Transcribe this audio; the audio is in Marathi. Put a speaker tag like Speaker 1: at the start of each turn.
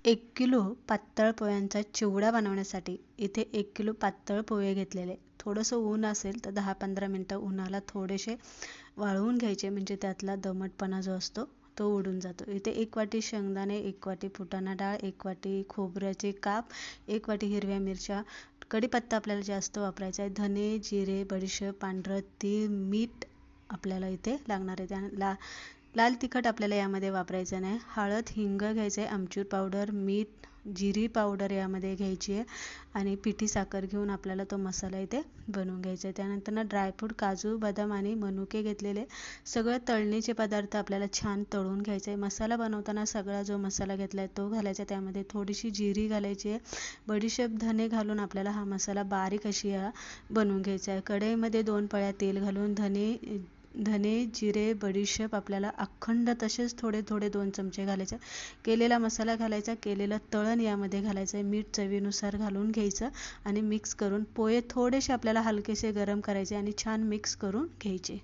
Speaker 1: 1 किलो पातळ पोह्यांचा चिवडा बनवण्यासाठी इथे 1 किलो पातळ पोहे घेतलेले. थोडंसं ऊन असेल तर 10-15 मिनटं उन्हाला थोडेसे वाळवून घ्यायचे, म्हणजे त्यातला दमटपणा जो असतो तो उडून जातो. इथे 1 वाटी शेंगदाणे, 1 वाटी फुटाणा डाळ, 1 वाटी खोबऱ्याचे काप, 1 वाटी हिरव्या मिरच्या, कढीपत्ता आपल्याला जास्त वापरायचा आहे, धने, जिरे, बडीशेप, पांढरं तीळ, मीठ आपल्याला इथे लागणार आहे. लाल तिखट आपल्याला यामध्ये वापरायचं नाही. हळद, हिंग घ्यायचं आहे, आमचूर पावडर, मीठ, जिरी पावडर यामध्ये घ्यायची आहे आणि पिठी साखर घेऊन आपल्याला तो मसाला इथे बनवून घ्यायचा आहे. त्यानंतर ड्रायफ्रूट, काजू, बदाम आणि मनुके घेतलेले. सगळं तळणीचे पदार्थ आपल्याला छान तळून घ्यायचे आहे. मसाला बनवताना सगळा जो मसाला घेतला आहे तो घालायचा. त्यामध्ये थोडीशी जिरी घालायची आहे, बडीशेप, धने घालून आपल्याला हा मसाला बारीक अशी बनवून घ्यायचा आहे. कढईमध्ये 2 पळ्या तेल घालून धने, जिरे, बडीशेप आपल्याला अखंड तसेच थोडे थोडे 2 चमचे घालायचे. केलेला मसाला घालायचा, केलेलं तळण यामध्ये घालायचं आहे, मीठ चवीनुसार घालून घ्यायचं आणि मिक्स करून पोहे थोडेसे आपल्याला हलकेसे गरम करायचे आणि छान मिक्स करून घ्यायचे.